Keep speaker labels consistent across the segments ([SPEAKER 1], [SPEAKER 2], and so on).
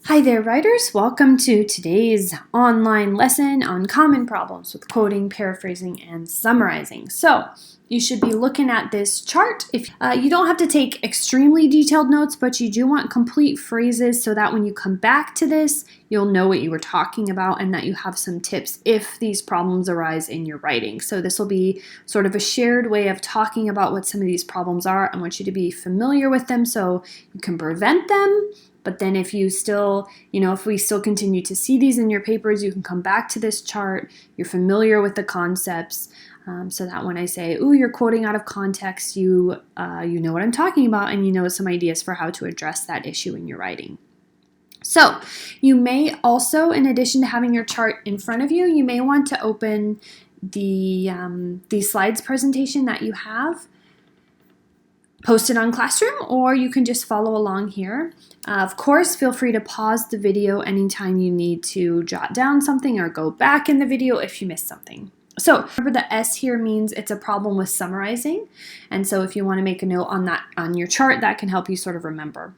[SPEAKER 1] Hi there, writers. Welcome to today's online lesson on common problems with quoting, paraphrasing, and summarizing. So you should be looking at this chart. If you don't have to take extremely detailed notes, but you do want complete phrases so that when you come back to this, you'll know what you were talking about and that you have some tips if these problems arise in your writing. So this will be sort of a shared way of talking about what some of these problems are. I want you to be familiar with them so you can prevent them. But then if you still, if we still continue to see these in your papers, you can come back to this chart. You're familiar with the concepts so that when I say, ooh, you're quoting out of context, you know what I'm talking about and you know some ideas for how to address that issue in your writing. So you may also, in addition to having your chart in front of you, you may want to open the slides presentation that you have posted on Classroom, or you can just follow along here. Of course, feel free to pause the video anytime you need to jot down something or go back in the video if you missed something. So remember the S here means it's a problem with summarizing. And so if you want to make a note on that on your chart, that can help you sort of remember.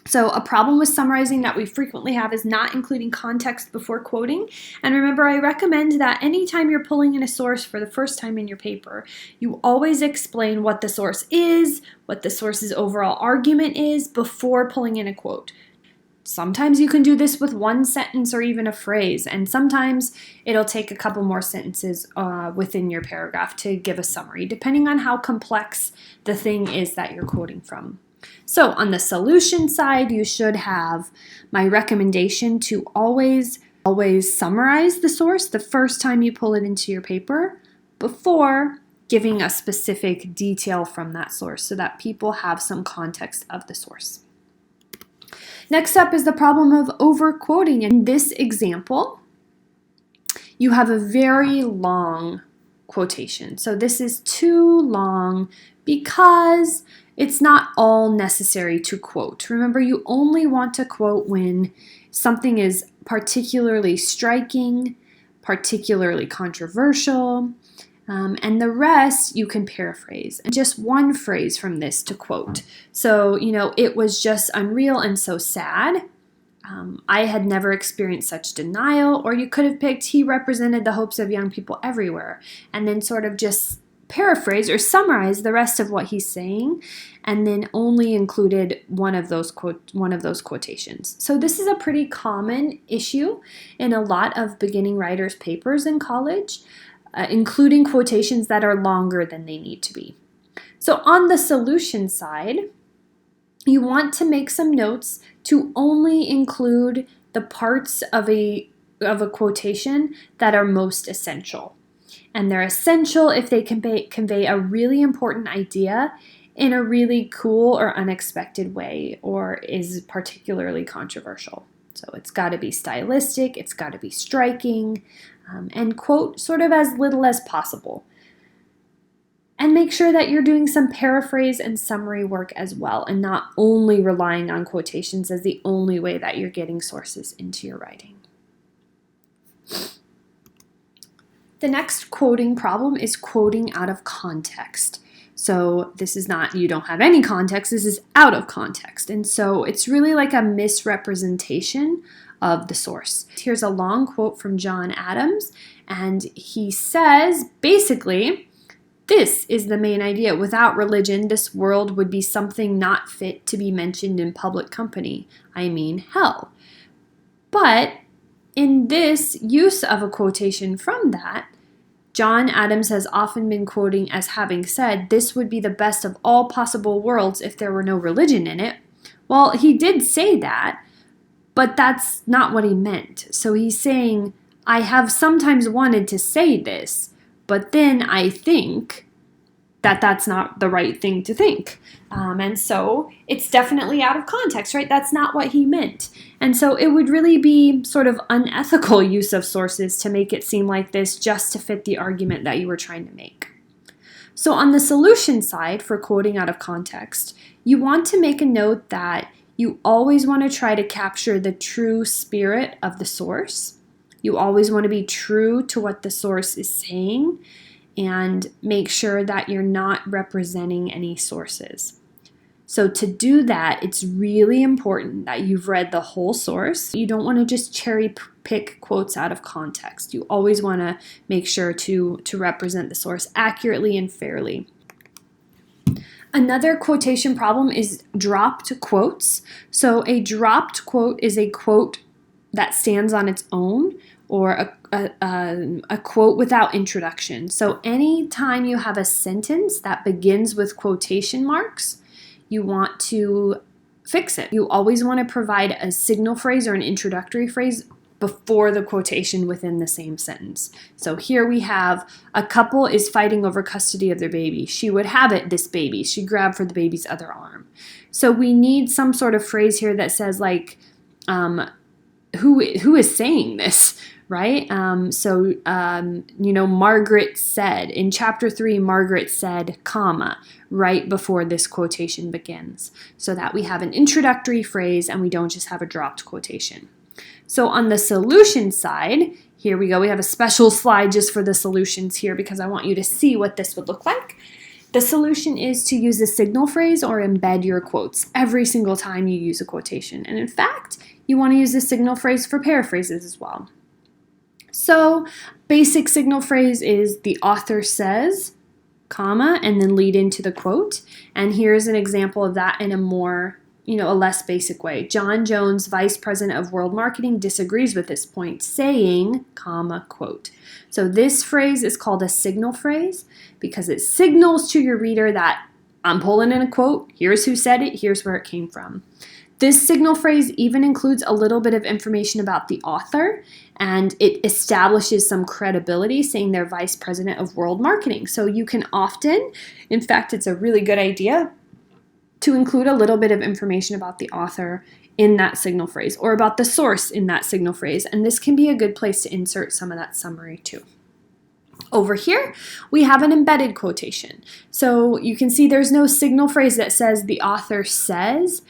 [SPEAKER 1] So a problem with summarizing that we frequently have is not including context before quoting. And remember, I recommend that anytime you're pulling in a source for the first time in your paper, you always explain what the source is, what the source's overall argument is before pulling in a quote. Sometimes you can do this with one sentence or even a phrase, and sometimes it'll take a couple more sentences within your paragraph to give a summary, depending on how complex the thing is that you're quoting from. So on the solution side, you should have my recommendation to always summarize the source the first time you pull it into your paper before giving a specific detail from that source so that people have some context of the source. Next up is the problem of overquoting. In this example, you have a very long quotation. So this is too long because it's not all necessary to quote. Remember, you only want to quote when something is particularly striking, particularly controversial, and the rest you can paraphrase. And just one phrase from this to quote. So, it was just unreal and so sad. I had never experienced such denial. Or you could have picked, he represented the hopes of young people everywhere. And then sort of just paraphrase or summarize the rest of what he's saying, and then only included one of those quotations. So this is a pretty common issue in a lot of beginning writers' papers in college, including quotations that are longer than they need to be. So on the solution side, you want to make some notes to only include the parts of a quotation that are most essential. And they're essential if they convey a really important idea in a really cool or unexpected way, or is particularly controversial. So it's got to be stylistic, it's got to be striking, and quote sort of as little as possible. And make sure that you're doing some paraphrase and summary work as well, and not only relying on quotations as the only way that you're getting sources into your writing. The next quoting problem is quoting out of context. So this is not, you don't have any context, this is out of context. And so it's really like a misrepresentation of the source. Here's a long quote from John Adams, and he says, basically, this is the main idea. Without religion, this world would be something not fit to be mentioned in public company. I mean, hell. But in this use of a quotation from that, John Adams has often been quoting as having said, this would be the best of all possible worlds if there were no religion in it. Well, he did say that, but that's not what he meant. So he's saying, I have sometimes wanted to say this, but then I think that that's not the right thing to think. And so it's definitely out of context, right? That's not what he meant. And so it would really be sort of unethical use of sources to make it seem like this just to fit the argument that you were trying to make. So on the solution side for quoting out of context, you want to make a note that you always want to try to capture the true spirit of the source. You always want to be true to what the source is saying, and make sure that you're not representing any sources. So to do that, it's really important that you've read the whole source. You don't want to just cherry pick quotes out of context. You always want to make sure to represent the source accurately and fairly. Another quotation problem is dropped quotes. So a dropped quote is a quote that stands on its own, or a quote without introduction. So anytime you have a sentence that begins with quotation marks, you want to fix it. You always want to provide a signal phrase or an introductory phrase before the quotation within the same sentence. So here we have, a couple is fighting over custody of their baby. She would have it, this baby. She grabbed for the baby's other arm. So we need some sort of phrase here that says like, who is saying this, right? Margaret said, in chapter 3, Margaret said, comma, right before this quotation begins, so that we have an introductory phrase and we don't just have a dropped quotation. So on the solution side, here we go. We have a special slide just for the solutions here because I want you to see what this would look like. The solution is to use a signal phrase or embed your quotes every single time you use a quotation. And in fact, you want to use the signal phrase for paraphrases as well. So basic signal phrase is the author says, comma, and then lead into the quote. And here's an example of that in a more, a less basic way. John Jones, vice president of world marketing, disagrees with this point, saying, comma, quote. So this phrase is called a signal phrase because it signals to your reader that I'm pulling in a quote, here's who said it, here's where it came from. This signal phrase even includes a little bit of information about the author, and it establishes some credibility, saying they're vice president of world marketing. So you can often, in fact, it's a really good idea to include a little bit of information about the author in that signal phrase or about the source in that signal phrase. And this can be a good place to insert some of that summary too. Over here, we have an embedded quotation. So you can see there's no signal phrase that says the author says.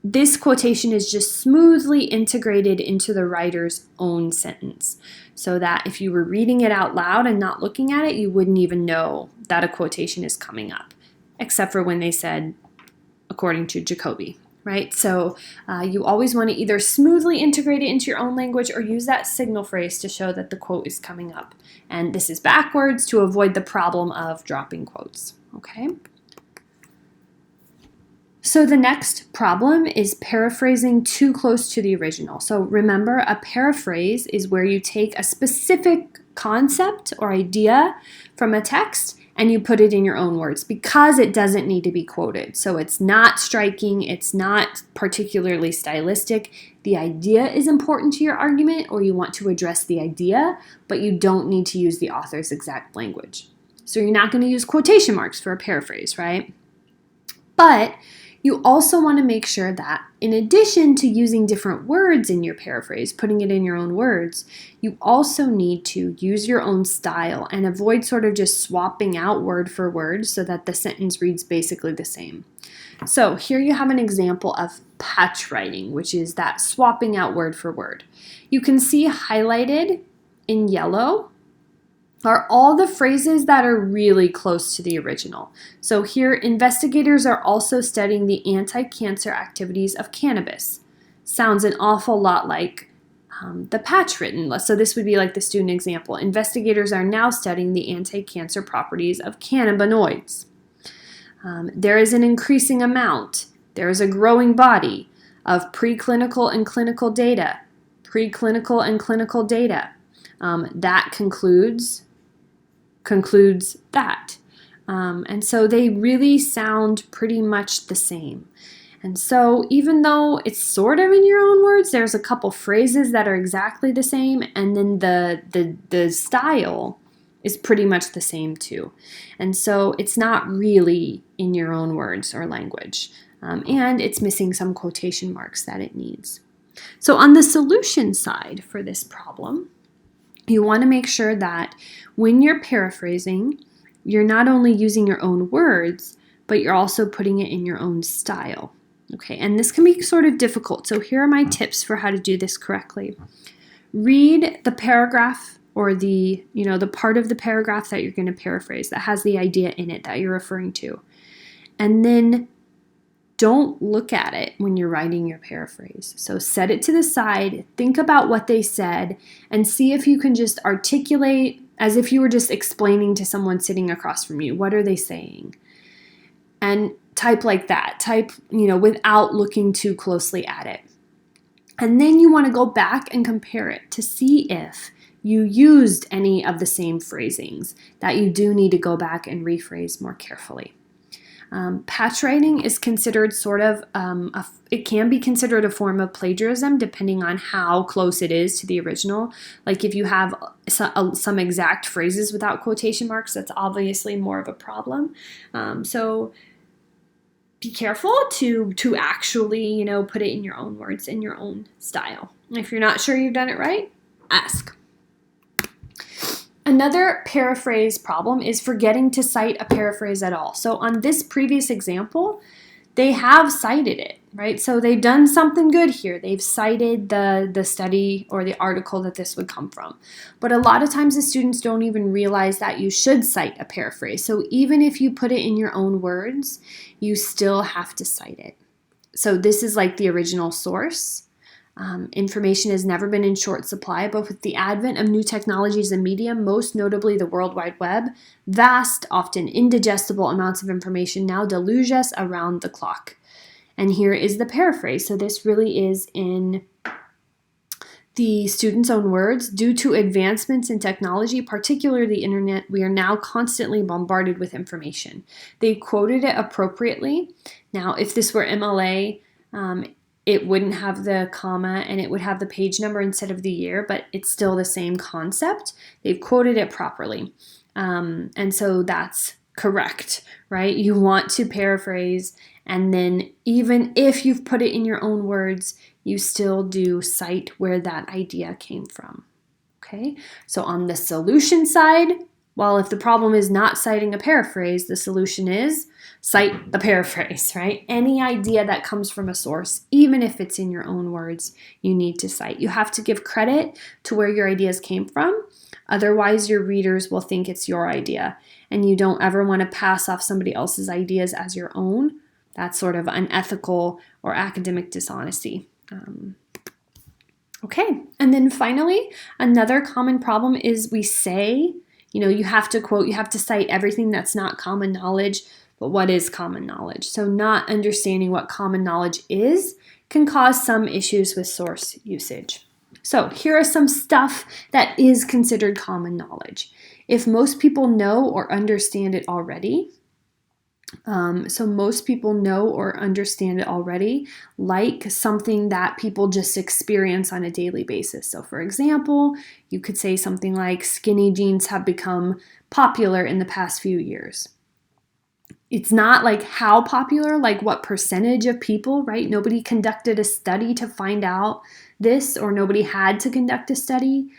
[SPEAKER 1] This quotation is just smoothly integrated into the writer's own sentence, so that if you were reading it out loud and not looking at it, you wouldn't even know that a quotation is coming up, except for when they said, according to Jacoby, right? So you always want to either smoothly integrate it into your own language or use that signal phrase to show that the quote is coming up. And this is backwards to avoid the problem of dropping quotes, okay? So the next problem is paraphrasing too close to the original. So remember, a paraphrase is where you take a specific concept or idea from a text and you put it in your own words because it doesn't need to be quoted. So it's not striking, it's not particularly stylistic. The idea is important to your argument, or you want to address the idea, but you don't need to use the author's exact language. So you're not going to use quotation marks for a paraphrase, right? But you also want to make sure that in addition to using different words in your paraphrase, putting it in your own words, you also need to use your own style and avoid sort of just swapping out word for word so that the sentence reads basically the same. So here you have an example of patch writing, which is that swapping out word for word. You can see highlighted in yellow are all the phrases that are really close to the original. So here, investigators are also studying the anti-cancer activities of cannabis. Sounds an awful lot like the patch written. So this would be like the student example. Investigators are now studying the anti-cancer properties of cannabinoids. There is an increasing amount. There is a growing body of preclinical and clinical data. Preclinical and clinical data. That concludes that. And so they really sound pretty much the same. And so even though it's sort of in your own words, there's a couple phrases that are exactly the same, and then the style is pretty much the same too. And so it's not really in your own words or language. And it's missing some quotation marks that it needs. So on the solution side for this problem, you want to make sure that when you're paraphrasing, you're not only using your own words, but you're also putting it in your own style. Okay, and this can be sort of difficult. So here are my tips for how to do this correctly. Read the paragraph or the part of the paragraph that you're going to paraphrase that has the idea in it that you're referring to. And then don't look at it when you're writing your paraphrase. So set it to the side, think about what they said, and see if you can just articulate as if you were just explaining to someone sitting across from you. What are they saying? And type like that. Type, without looking too closely at it. And then you want to go back and compare it to see if you used any of the same phrasings that you do need to go back and rephrase more carefully. Patch writing is considered it can be considered a form of plagiarism depending on how close it is to the original. Like if you have some exact phrases without quotation marks, that's obviously more of a problem. So be careful to actually, put it in your own words, in your own style. If you're not sure you've done it right, ask. Another paraphrase problem is forgetting to cite a paraphrase at all. So on this previous example, they have cited it, right? So they've done something good here. They've cited the study or the article that this would come from. But a lot of times the students don't even realize that you should cite a paraphrase. So even if you put it in your own words, you still have to cite it. So this is like the original source. Information has never been in short supply, but with the advent of new technologies and media, most notably the World Wide Web, vast, often indigestible amounts of information now deluge us around the clock. And here is the paraphrase. So this really is in the students' own words. Due to advancements in technology, particularly the internet, we are now constantly bombarded with information. They quoted it appropriately. Now, if this were MLA, it wouldn't have the comma and it would have the page number instead of the year, but it's still the same concept. They've quoted it properly. And so that's correct, right? You want to paraphrase, and then even if you've put it in your own words, you still do cite where that idea came from. Okay, so on the solution side, well, if the problem is not citing a paraphrase, the solution is cite the paraphrase, right? Any idea that comes from a source, even if it's in your own words, you need to cite. You have to give credit to where your ideas came from. Otherwise, your readers will think it's your idea, and you don't ever want to pass off somebody else's ideas as your own. That's sort of unethical or academic dishonesty. Okay, and then finally, another common problem is we say, you have to quote, you have to cite everything that's not common knowledge, but what is common knowledge? So not understanding what common knowledge is can cause some issues with source usage. So here are some stuff that is considered common knowledge. If most people know or understand it already, most people know or understand it already, like something that people just experience on a daily basis. So for example, you could say something like skinny jeans have become popular in the past few years. It's not like how popular, like what percentage of people, right? Nobody conducted a study to find out this, or nobody had to conduct a study.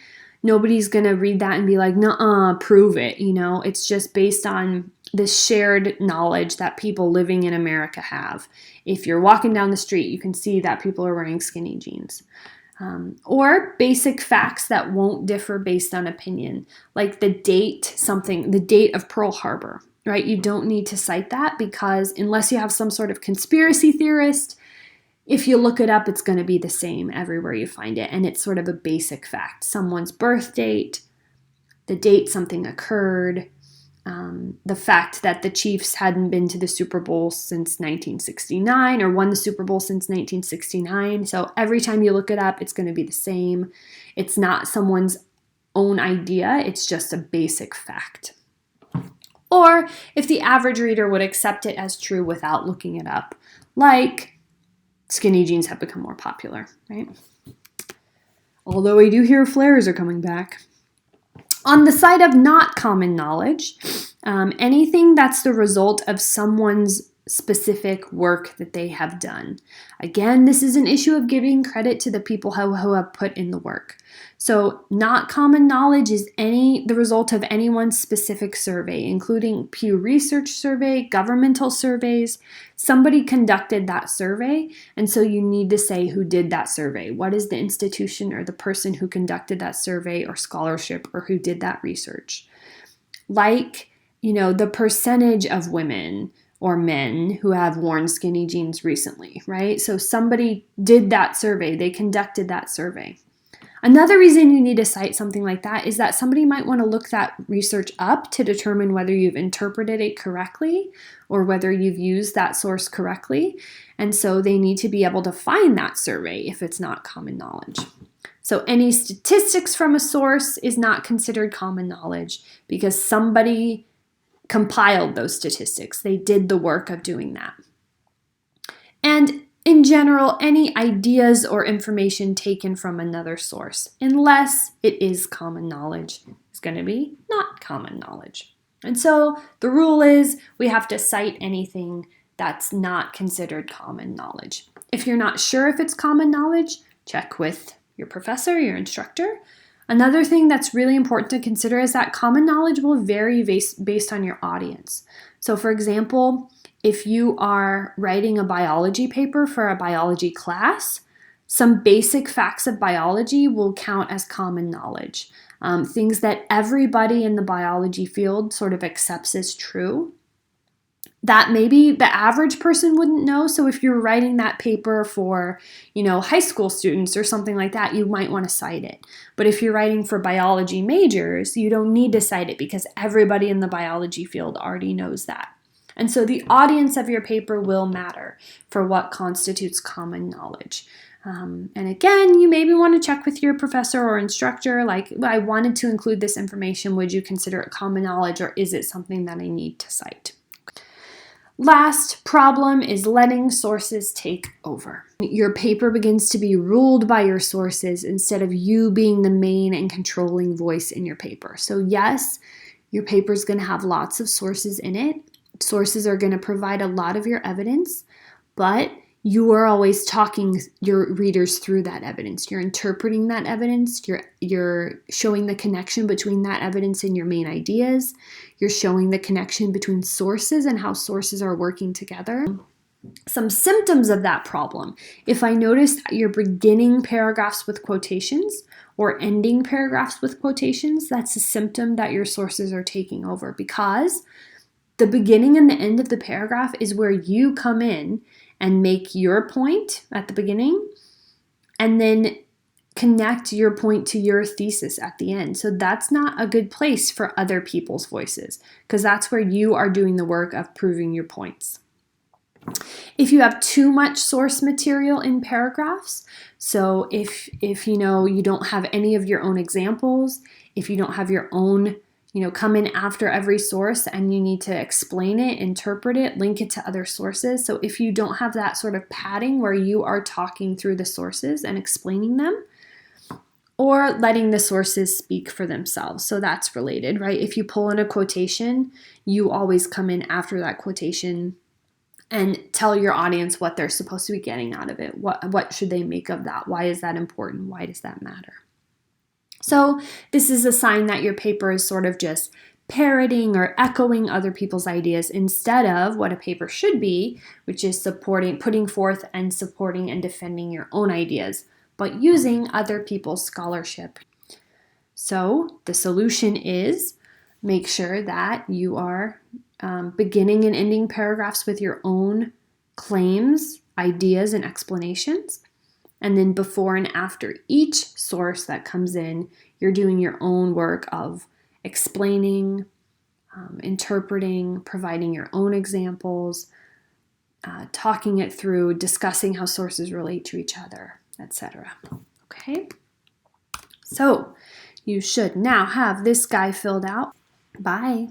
[SPEAKER 1] Nobody's going to read that and be like, nuh-uh, prove it. It's just based on this shared knowledge that people living in America have. If you're walking down the street, you can see that people are wearing skinny jeans. Or basic facts that won't differ based on opinion, like the date of Pearl Harbor, right? You don't need to cite that because unless you have some sort of conspiracy theorist, if you look it up, it's going to be the same everywhere you find it. And it's sort of a basic fact. Someone's birth date, the date something occurred, the fact that the Chiefs hadn't been to the Super Bowl since 1969 or won the Super Bowl since 1969. So every time you look it up, it's going to be the same. It's not someone's own idea. It's just a basic fact. Or if the average reader would accept it as true without looking it up, like skinny jeans have become more popular, right? Although I do hear flares are coming back. On the side of not common knowledge, anything that's the result of someone's specific work that they have done. Again, this is an issue of giving credit to the people who have put in the work. So not common knowledge is the result of anyone's specific survey, including Pew Research survey, governmental surveys. Somebody conducted that survey, and so you need to say who did that survey. What is the institution or the person who conducted that survey or scholarship or who did that research? Like, the percentage of women or men who have worn skinny jeans recently, right? So somebody did that survey, they conducted that survey. Another reason you need to cite something like that is that somebody might want to look that research up to determine whether you've interpreted it correctly or whether you've used that source correctly. And so they need to be able to find that survey if it's not common knowledge. So any statistics from a source is not considered common knowledge because somebody compiled those statistics. They did the work of doing that. And in general, any ideas or information taken from another source, unless it is common knowledge, is going to be not common knowledge. And so the rule is we have to cite anything that's not considered common knowledge. If you're not sure if it's common knowledge, check with your professor, your instructor. Another thing that's really important to consider is that common knowledge will vary based on your audience. So for example, if you are writing a biology paper for a biology class, some basic facts of biology will count as common knowledge. Things that everybody in the biology field sort of accepts as true that maybe the average person wouldn't know. So if you're writing that paper for, high school students or something like that, you might want to cite it. But if you're writing for biology majors, you don't need to cite it because everybody in the biology field already knows that. And so the audience of your paper will matter for what constitutes common knowledge. And again, you maybe want to check with your professor or instructor, like, I wanted to include this information. Would you consider it common knowledge, or is it something that I need to cite? Last problem is letting sources take over. Your paper begins to be ruled by your sources instead of you being the main and controlling voice in your paper. So yes, your paper is going to have lots of sources in it. Sources are going to provide a lot of your evidence, but you are always talking your readers through that evidence. You're interpreting that evidence. You're showing the connection between that evidence and your main ideas. You're showing the connection between sources and how sources are working together. Some symptoms of that problem. If I notice that you're beginning paragraphs with quotations or ending paragraphs with quotations, that's a symptom that your sources are taking over, because the beginning and the end of the paragraph is where you come in and make your point at the beginning and then connect your point to your thesis at the end. So that's not a good place for other people's voices, because that's where you are doing the work of proving your points. If you have too much source material in paragraphs, so if you don't have any of your own examples, if you don't have your own come in after every source and you need to explain it, interpret it, link it to other sources. So if you don't have that sort of padding where you are talking through the sources and explaining them, or letting the sources speak for themselves. So that's related, right? If you pull in a quotation, you always come in after that quotation and tell your audience what they're supposed to be getting out of it. What should they make of that? Why is that important? Why does that matter? So this is a sign that your paper is sort of just parroting or echoing other people's ideas instead of what a paper should be, which is putting forth and supporting and defending your own ideas, but using other people's scholarship. So the solution is make sure that you are beginning and ending paragraphs with your own claims, ideas, and explanations. And then before and after each source that comes in, you're doing your own work of explaining, interpreting, providing your own examples, talking it through, discussing how sources relate to each other, etc. Okay? So you should now have this guy filled out. Bye.